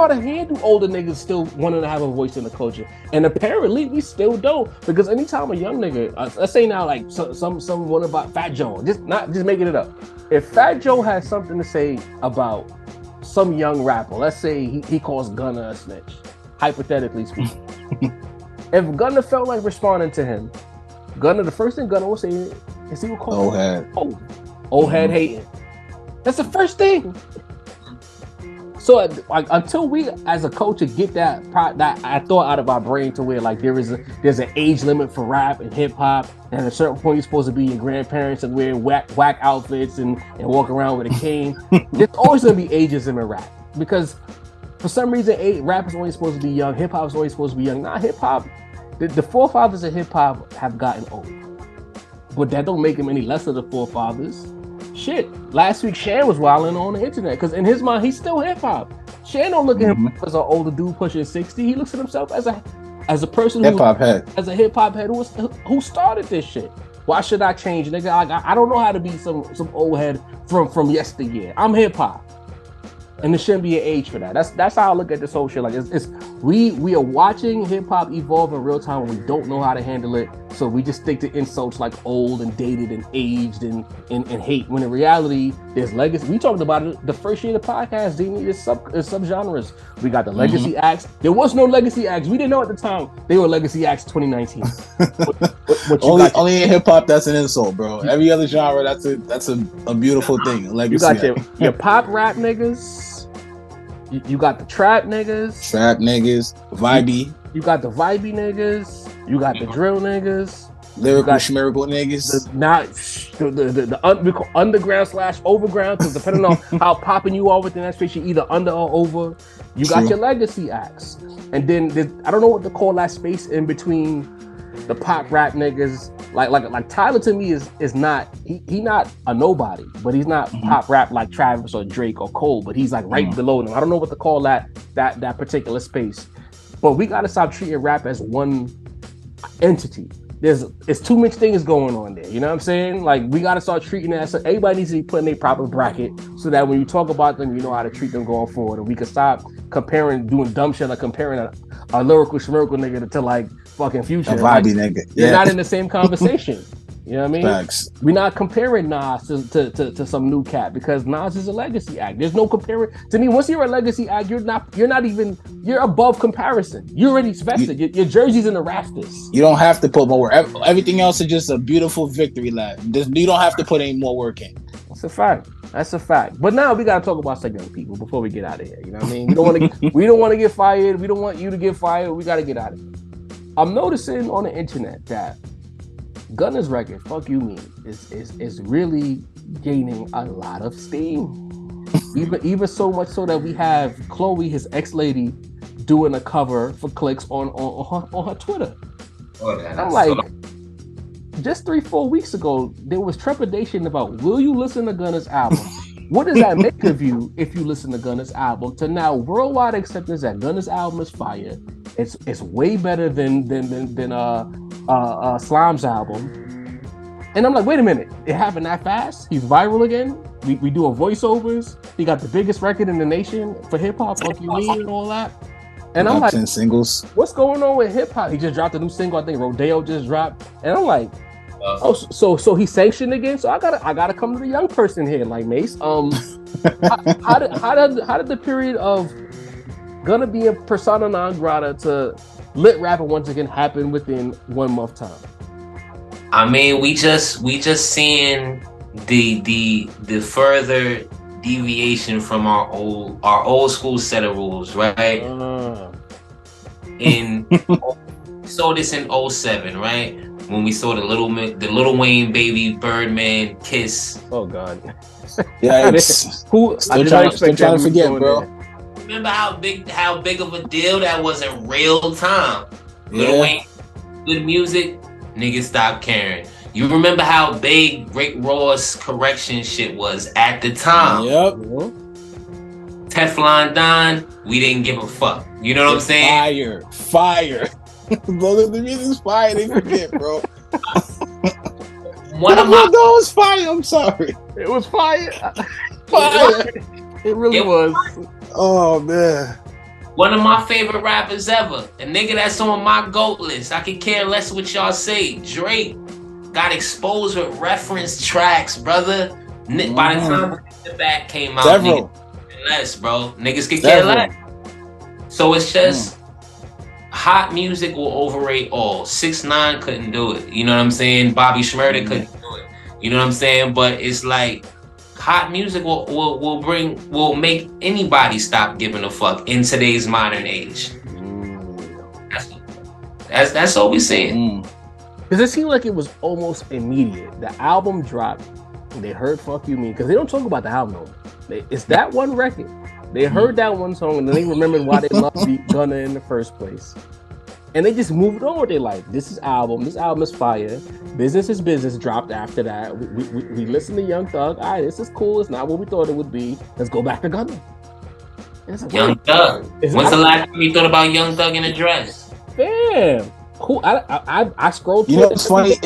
to handle older niggas still wanting to have a voice in the culture, and apparently we still don't. Because anytime a young nigga, let's say now, like someone about Fat Joe, just making it up. If Fat Joe has something to say about some young rapper, let's say he calls Gunna a snitch, hypothetically speaking. If Gunna felt like responding to him, the first thing Gunna will say is he will call old head. Old head hating. That's the first thing. So like, until we as a culture get that I thought out of our brain to where like there's an age limit for rap and hip hop, and at a certain point you're supposed to be your grandparents and wearing whack outfits and walk around with a cane. There's always gonna be ageism in rap, because for some reason rap is only supposed to be young, hip hop is only supposed to be young. Nah, hip hop, the forefathers of hip hop have gotten old, but that don't make them any less of the forefathers. Shit, last week Shan was wilding on the internet because in his mind he's still hip hop. Shan don't look at him as an older dude pushing 60. He looks at himself as a person hip hop head, as a hip hop head who started this shit. Why should I change, nigga? I don't know how to be some old head from yesteryear. I'm hip hop, and there shouldn't be an age for that. That's how I look at this whole shit. Like, it's We are watching hip hop evolve in real time, and we don't know how to handle it. So we just stick to insults like old and dated and aged and hate. When in reality, there's legacy. We talked about it the first year of the podcast. They needed subgenres. We got the legacy acts. There was no legacy acts. We didn't know at the time they were legacy acts 2019. Only in hip hop that's an insult, bro. Every other genre that's a beautiful thing. Legacy. You got your pop rap niggas. You got the trap niggas. Vibey. You got the vibey niggas. You got the drill niggas. Lyrical schmerical niggas. The underground / overground, because depending on how popping you are within that space, you're either under or over. You got your legacy acts. And then I don't know what to call that space in between the pop rap niggas. Like Tyler to me is not he not a nobody, but he's not pop rap like Travis or Drake or Cole, but he's like right below them. I don't know what to call that particular space, but we got to stop treating rap as one entity. It's too much things going on there. You know what I'm saying? Like we got to start treating it as everybody needs to be put in a proper bracket so that when you talk about them, you know how to treat them going forward, and we can stop doing dumb shit like comparing a lyrical schmerical nigga to like fucking Future. A vibey nigga. You're not in the same conversation. You know what I mean? Facts. We're not comparing Nas to some new cat because Nas is a legacy act. There's no comparing. To me, once you're a legacy act, you're above comparison. You're already vested. Your jersey's in the rafters. You don't have to put more work. Everything else is just a beautiful victory lap. You don't have to put any more work in. That's a fact. But now we gotta talk about some young people before we get out of here. You know what I mean? We don't want to get fired. We don't want you to get fired. We gotta get out of here. I'm noticing on the internet that Gunna's record, Fuck You Mean, is really gaining a lot of steam. even so much so that we have Chloe, his ex-lady, doing a cover for clicks on her Twitter. I'm like, just 3-4 weeks ago, there was trepidation about, will you listen to Gunna's album? What does that make of you if you listen to Gunna's album? To now worldwide acceptance that Gunna's album is fire. It's way better than Slime's album. And I'm like, wait a minute, it happened that fast? He's viral again? We doing voiceovers? He got the biggest record in the nation for hip hop, Fuck You Mean and all that. And I'm like, 10 singles. What's going on with hip hop? He just dropped a new single. I think Rodeo just dropped. And I'm like, so he's sanctioned again. So I gotta come to the young person here, like Mace. How did the period of Gunna be a persona non grata to lit rapper once again happen within 1 month time? I mean, we just seeing the further deviation from our old school set of rules, right? We saw this in 07, right? When we saw the Little Wayne baby Birdman kiss. Oh God. Yeah, still trying to forget, bro. Remember how big of a deal that was in real time? Little Wayne, good music, niggas stop caring. You remember how big Rick Ross correction shit was at the time? Yep. Teflon Don, we didn't give a fuck. You know what I'm saying? Fire. Bro, the music's fire. They forget, bro. One of my was fire. I'm sorry. It was fire. Fire. It really was. Oh man. One of my favorite rappers ever. A nigga that's on my GOAT list. I could care less what y'all say. Drake got exposed with reference tracks, brother. By the time the back came out, niggas less, bro. Niggas could care less. So it's just hot music will overrate all. 6ix9ine couldn't do it. You know what I'm saying? Bobby Shmurda couldn't do it. You know what I'm saying? But it's like hot music will make anybody stop giving a fuck in today's modern age. That's all we're saying. Because it seemed like it was almost immediate. The album dropped, they heard Fuck You Mean, because they don't talk about the album. It's that one record. They heard that one song and then they remembered why they loved Gunna in the first place. And they just moved on with their life. This album is fire. Business is Business dropped after that. We listened to Young Thug. All right, this is cool. It's not what we thought it would be. Let's go back to Gunna. Like, Young Thug. When's the last time you thought about Young Thug in a dress? Damn. Cool. I scrolled. You know what's funny?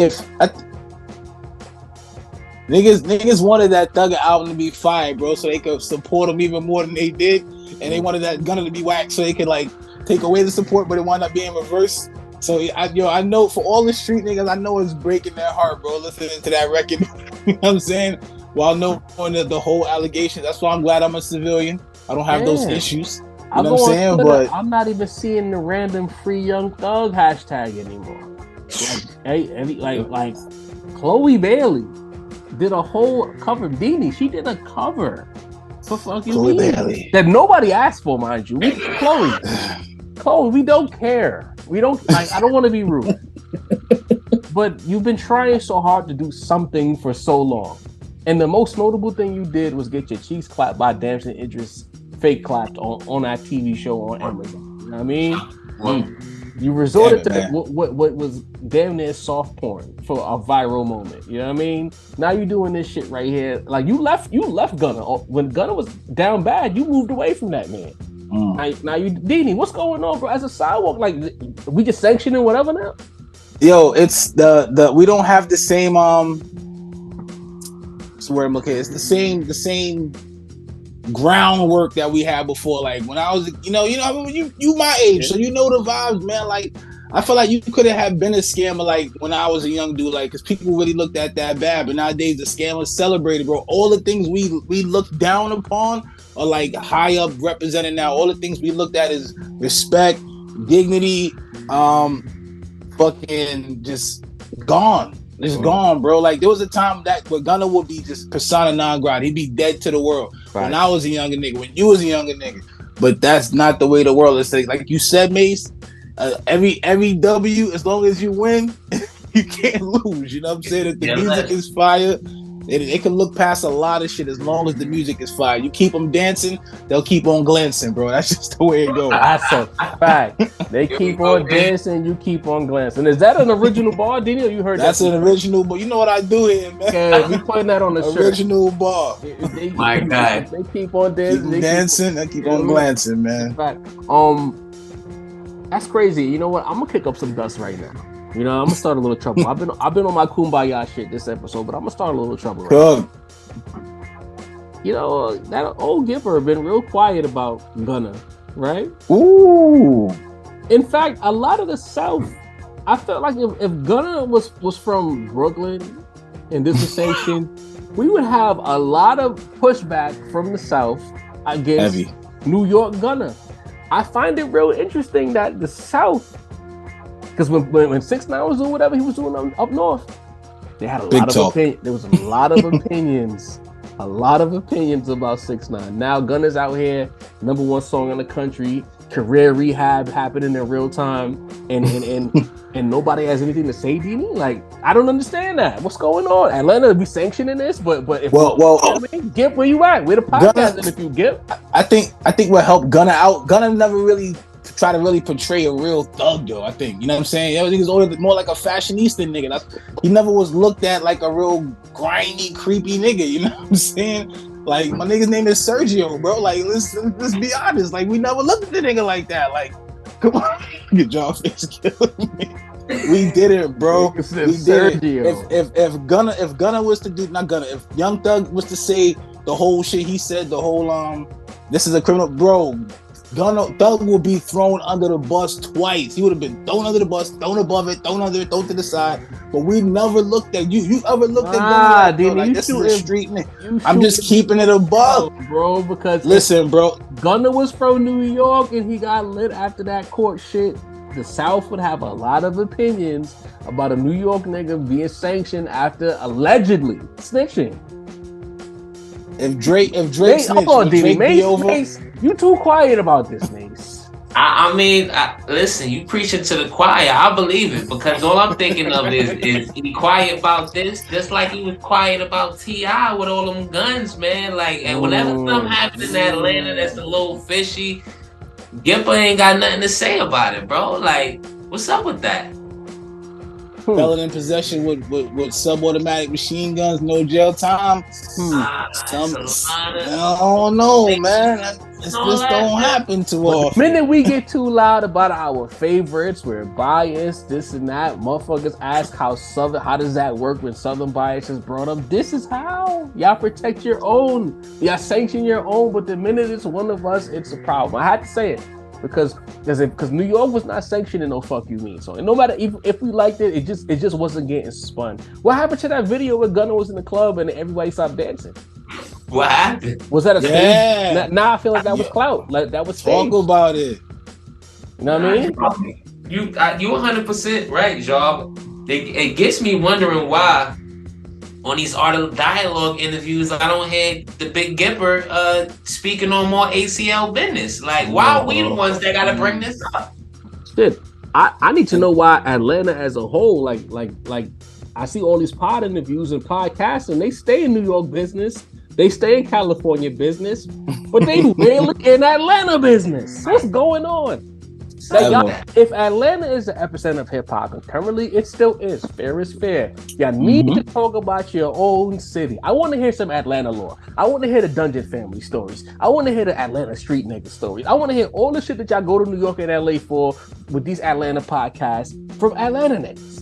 Niggas wanted that Thug album to be fire, bro, so they could support him even more than they did, and they wanted that Gunna to be whack so they could like take away the support, but it wound up being reversed. So I know for all the street niggas, I know it's breaking their heart, bro, listening to that record. You know what I'm saying? While knowing the whole allegation. That's why I'm glad I'm a civilian. I don't have those issues. You know what I'm saying? Twitter, But I'm not even seeing the random Free Young Thug hashtag anymore. Like Chloe Bailey did a whole cover. Beanie, she did a cover for Fuck You Chloe Mean Bailey. that nobody asked for, mind you. Chloe, we don't care. We don't. Like, I don't want to be rude, but you've been trying so hard to do something for so long, and the most notable thing you did was get your cheeks clapped by Damson Idris, fake clapped on that TV show on Amazon. You know what I mean? You resorted to what was damn near soft porn for a viral moment. You know what I mean? Now you doing this shit right here. Like you left Gunna when Gunna was down bad. You moved away from that man. Now you, Dini, what's going on, bro? As a sidewalk, like we just sanctioning whatever now? Yo, it's the we don't have the same where I'm looking. It's the same groundwork that we had before. Like when I was, you my age, so you know the vibes, man. Like I feel like you could have been a scammer like when I was a young dude, like because people really looked at that bad. But nowadays the scammers celebrated, bro. All the things we looked down upon are like high up represented now. All the things we looked at is respect, dignity, fucking just gone. It's gone, bro. Like there was a time that where Gunna would be just persona non grata. He'd be dead to the world. Right. When I was a younger nigga, when you was a younger nigga. But that's not the way the world is. Like you said, Mace, every W, as long as you win, you can't lose. You know what I'm saying? If the music is fire, it can look past a lot of shit as long as the music is fire. You keep them dancing, they'll keep on glancing, bro. That's just the way it goes. That's a fact. They keep on dancing, you keep on glancing. Is that an original bar, Dini, or you heard that's an original bar? You know what I do here, man? Okay, we putting that on the original bar. My God. They keep on dancing. They keep on glancing, man. That's crazy. You know what? I'm gonna kick up some dust right now. You know, I'm gonna start a little trouble. I've been on my kumbaya shit this episode, but I'm gonna start a little trouble. Right now. You know, that old Gipper been real quiet about Gunna, right? Ooh. In fact, a lot of the South, I felt like if Gunna was from Brooklyn and this was sanctioned, we would have a lot of pushback from the South against New York Gunna. I find it real interesting that the South, because when 6ix9ine was doing whatever he was doing up north, they had a lot of opinions. There was a lot of opinions. A lot of opinions about 6ix9ine. Now Gunna's out here, #1 song in the country, career rehab happening in real time, and nobody has anything to say, Dini. Like, I don't understand that. What's going on? Atlanta, we sanctioning this, but if Gip, where you at? Where the podcast? And if you Gip, I think what helped Gunna out. Gunna never really try to really portray a real thug, though. I think, you know what I'm saying? Everything is more like a fashionista nigga. He never was looked at like a real grimy, creepy nigga. You know what I'm saying? Like, my nigga's name is Sergio, bro. Like, let's be honest. Like, we never looked at the nigga like that. Like, come on, your jaw face killing me. We did it, bro. We did it. If Gunna was to do, not Gunna, if Young Thug was to say the whole shit he said, the whole this is a criminal, bro. Thug will be thrown under the bus twice. He would have been thrown under the bus, thrown above it, thrown under it, thrown to the side. But we never looked at you. You ever looked at Gunna like this is a street nigga? I'm just keeping it above, bro. Because listen, bro, Gunna was from New York and he got lit after that court shit. The South would have a lot of opinions about a New York nigga being sanctioned after allegedly snitching. If Drake snitched, would Drake be over? Mace, you too quiet about this, Mace. I mean, listen, you preaching to the choir. I believe it because all I'm thinking of is he quiet about this, just like he was quiet about T.I. with all them guns, man. Like, and whenever something happens in Atlanta that's a little fishy, Gipper ain't got nothing to say about it, bro. Like, what's up with that? Felon in possession with sub-automatic machine guns, no jail time. I don't know, man. This don't happen too often. The minute we get too loud about our favorites, we're biased, this and that. Motherfuckers ask how does that work when Southern bias is brought up? This is how. Y'all protect your own. Y'all sanction your own, but the minute it's one of us, it's a problem. I had to say it. because New York was not sanctioning no "Fuck You Mean" song, and no matter if we liked it, it just wasn't getting spun. What happened to that video where Gunna was in the club and everybody stopped dancing? What happened? Was that a stage? Now I feel like that was clout. Like that was stage. Talk about it. You know what I mean? You 100% right, Job. It gets me wondering why on these Art of Dialogue interviews I don't hear the Big Gipper speaking on more ACL business. Like, why are we the ones that gotta bring this up? Shit, I need to know why Atlanta as a whole, like I see all these pod interviews and podcasts, and they stay in New York business, they stay in California business, but they rarely in Atlanta business. What's going on? If Atlanta is the epicenter of hip hop, and currently it still is, fair is fair. Y'all need to talk about your own city. I want to hear some Atlanta lore. I want to hear the Dungeon Family stories. I want to hear the Atlanta street nigga stories. I want to hear all the shit that y'all go to New York and LA for with these Atlanta podcasts from Atlanta niggas.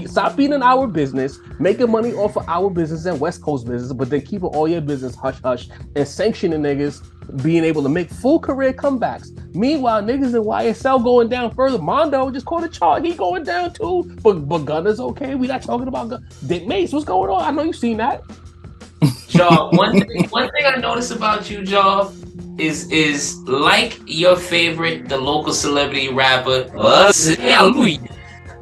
Stop being in our business, making money off of our business and West Coast business, but then keeping all your business hush hush and sanctioning niggas being able to make full career comebacks. Meanwhile, niggas in YSL going down further. Mondo just caught a charge. He going down too. But Gunna's okay. We not talking about Dick Mace. What's going on? I know you've seen that. Jaw, one thing I noticed about you, Jaw, is like your favorite, the local celebrity rapper,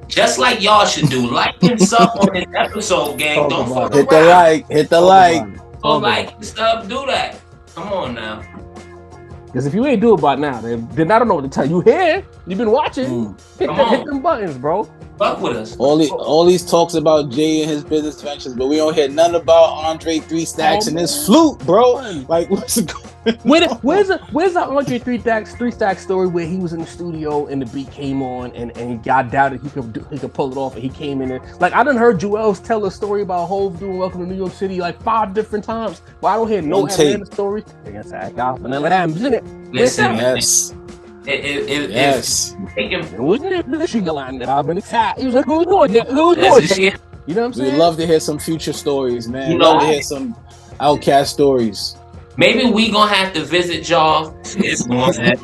just like y'all should do. Like and sub on this episode, gang. Don't fuck hit around. Hit the like. Don't like and stuff. Do that. Come on now. Because if you ain't do it by now, then I don't know what to tell you. You here? You've been watching. Hit them buttons, bro. Fuck with us. All these talks about Jay and his business ventures, but we don't hear nothing about Andre 3 Stacks and his flute, bro. Like, what's going on? Where's the Andre 3 Stacks story where he was in the studio and the beat came on and he got doubted he could pull it off and he came in there. Like, I done heard Joel's tell a story about Hov doing Welcome to New York City like 5 different times, but I don't hear no Atlanta story. Listen, yes. Yes. He was like, who's going? You know what I'm saying? We'd love to hear some future stories, man. We'd love to hear some Outcast stories. Maybe we gonna have to visit y'all. You feel what I'm saying?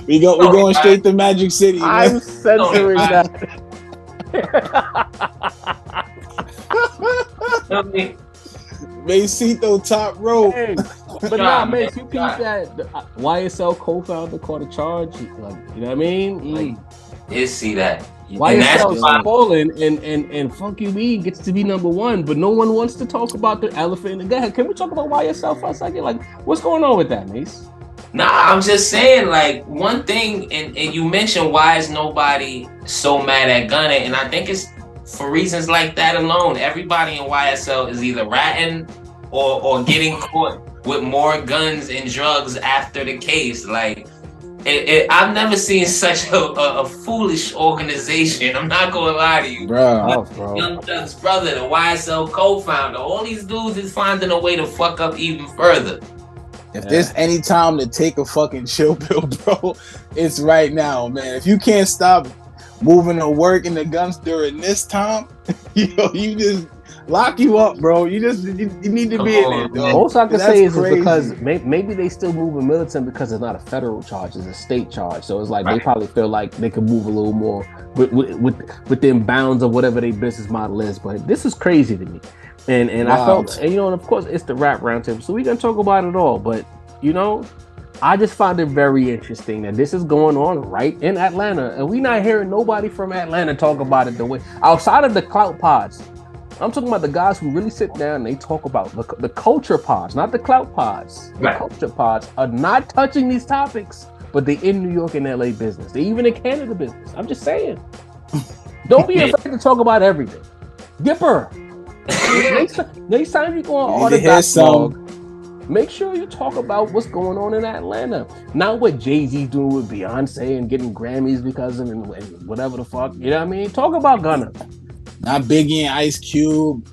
we going straight to Magic City. I'm censoring that. Macito top row. Hey, but nah, man, you peep that YSL co-founder caught a charge. Like, you know what I mean? Like, you see that. YSL is falling and Funky Weed gets to be number 1, but no one wants to talk about the elephant. Go ahead, can we talk about YSL for a second? Like, what's going on with that, Mace? Nah, I'm just saying, like, one thing, and you mentioned why is nobody so mad at Gunna, and I think it's for reasons like that alone. Everybody in YSL is either ratting or getting caught with more guns and drugs after the case. Like, I've never seen such a foolish organization. I'm not gonna lie to you, bro. Young Thug's brother, the YSL co-founder, all these dudes is finding a way to fuck up even further. If there's any time to take a fucking chill pill, bro, it's right now, man. If you can't stop moving to work in the guns during this time, you just lock you up, bro. You need to be in there, dog. Most I can say is because maybe they still moving militant because it's not a federal charge, it's a state charge. So it's like they probably feel like they can move a little more within bounds of whatever their business model is. But this is crazy to me. And I felt, and of course it's the rap roundtable, so we're gonna talk about it all. But I just find it very interesting that this is going on right in Atlanta, and we not hearing nobody from Atlanta talk about it the way outside of the clout pods. I'm talking about the guys who really sit down and they talk about the culture pods, not the clout pods. The culture pods are not touching these topics, but they in New York and LA business. They even in Canada business. I'm just saying. Don't be afraid to talk about everything. Gipper. Next time you go on Art of Dialogue, make sure you talk about what's going on in Atlanta. Not what Jay-Z's doing with Beyonce and getting Grammys because of and whatever the fuck. You know what I mean? Talk about Gunna. Not Biggie and Ice Cube.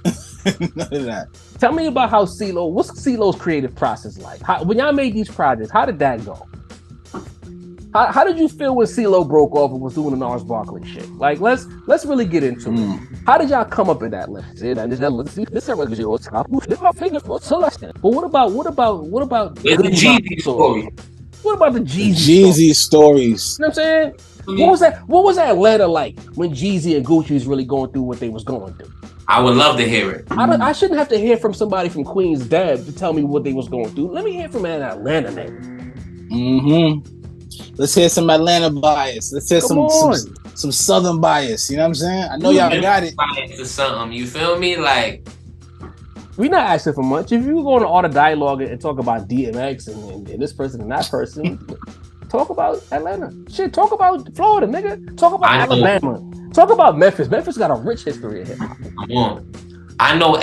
None of that. Tell me about what's CeeLo's creative process like? When y'all made these projects, how did that go? How did you feel when CeeLo broke off and was doing the Nas Barkley shit? Like, let's really get into it. How did y'all come up in that list? But what about The Jeezy story? What about the Jeezy Jeezy stories? You know what I'm saying? What was Atlanta like when Jeezy and Gucci was really going through what they was going through? I would love to hear it. I shouldn't have to hear from somebody from Queens Deb to tell me what they was going through. Let me hear from an Atlanta nigga. Let's hear some Atlanta bias. Let's hear some Southern bias. You know what I'm saying? I know y'all got it. Bias to something. You feel me? Like, we not asking for much. If you go on Art of Dialogue and talk about DMX and this person and that person, talk about Atlanta. Shit, talk about Florida, nigga. Talk about Alabama. Talk about Memphis. Memphis got a rich history of hip hop. I know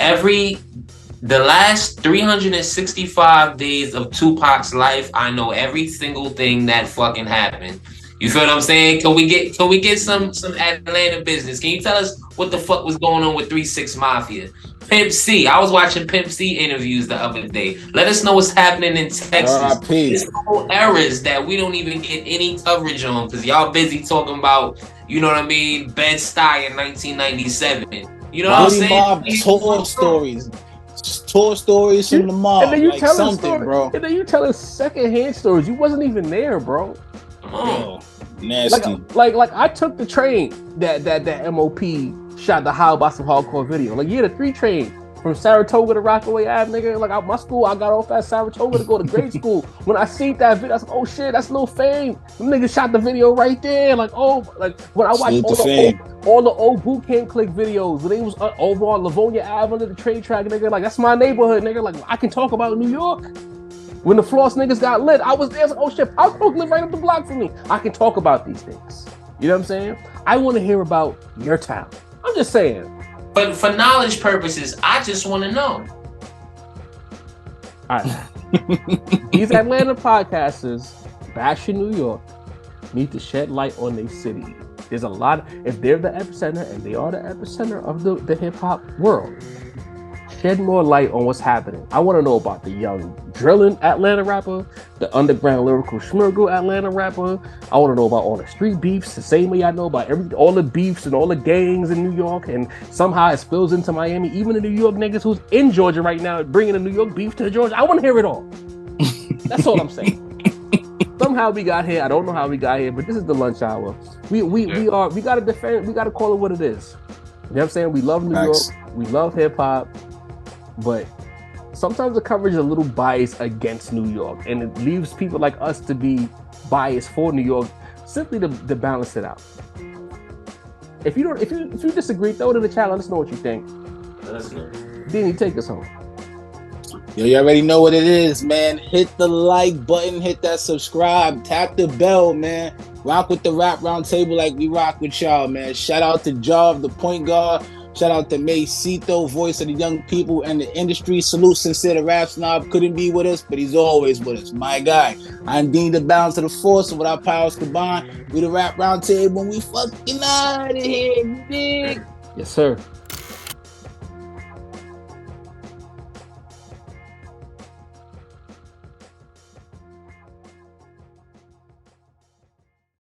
the last 365 days of Tupac's life, I know every single thing that fucking happened. You feel what I'm saying? Can we get some Atlanta business? Can you tell us what the fuck was going on with 3-6 Mafia? Pimp C. I was watching Pimp C interviews the other day. Let us know what's happening in Texas. There's whole eras that we don't even get any coverage on because y'all busy talking about, you know what I mean, Bed-Stuy in 1997. You know what I'm saying? Mob tour stories. Tour stories from the mob. And then you like tell something, story, bro. And then you tell us secondhand stories. You wasn't even there, bro. Yo, nasty. Like I took the train that MOP shot the How About Some Hardcore video. Like, yeah, the 3 train from Saratoga to Rockaway Ave, nigga. Like, out my school, I got off at Saratoga to go to grade school. When I seen that video, I was like, oh shit, that's Lil Fame. Them niggas shot the video right there. Like, oh, like when I watched all the old Boot Camp Click videos, when they was over on Livonia Ave under the train track, nigga. Like, that's my neighborhood, nigga. Like, I can talk about New York. When the Floss niggas got lit, I was there. I was like, oh shit, Pop Smoke live right up the block from me. I can talk about these things. You know what I'm saying? I want to hear about your town. I'm just saying. But for knowledge purposes, I just want to know. All right. These Atlanta podcasters bashing New York need to shed light on their city. There's a lot. If they're the epicenter, and they are the epicenter of the hip hop world, shed more light on what's happening. I want to know about the young drilling Atlanta rapper, the underground lyrical schmirgle Atlanta rapper. I want to know about all the street beefs, the same way I know about all the beefs and all the gangs in New York, and somehow it spills into Miami. Even the New York niggas who's in Georgia right now bringing the New York beef to Georgia. I want to hear it all. That's all I'm saying. Somehow we got here. I don't know how we got here, but this is the lunch hour. We gotta defend. We gotta call it what it is. You know what I'm saying? We love New York. We love hip hop. But sometimes the coverage is a little biased against New York, and it leaves people like us to be biased for New York, simply to balance it out. If you disagree, throw it in the chat. Let us know what you think. Denny, take us home. Yo, you already know what it is, man. Hit the like button, hit that subscribe, tap the bell, man. Rock with the Rap Roundtable like we rock with y'all, man. Shout out to Jarv, the point guard. Shout out to Macito, voice of the young people and the industry. Salute Sincere, the rap snob. Couldn't be with us, but he's always with us. My guy. I'm Dean, the balance of the force, and with our powers combined, we the Rap Roundtable, and we fucking out of here, big. Yes, sir.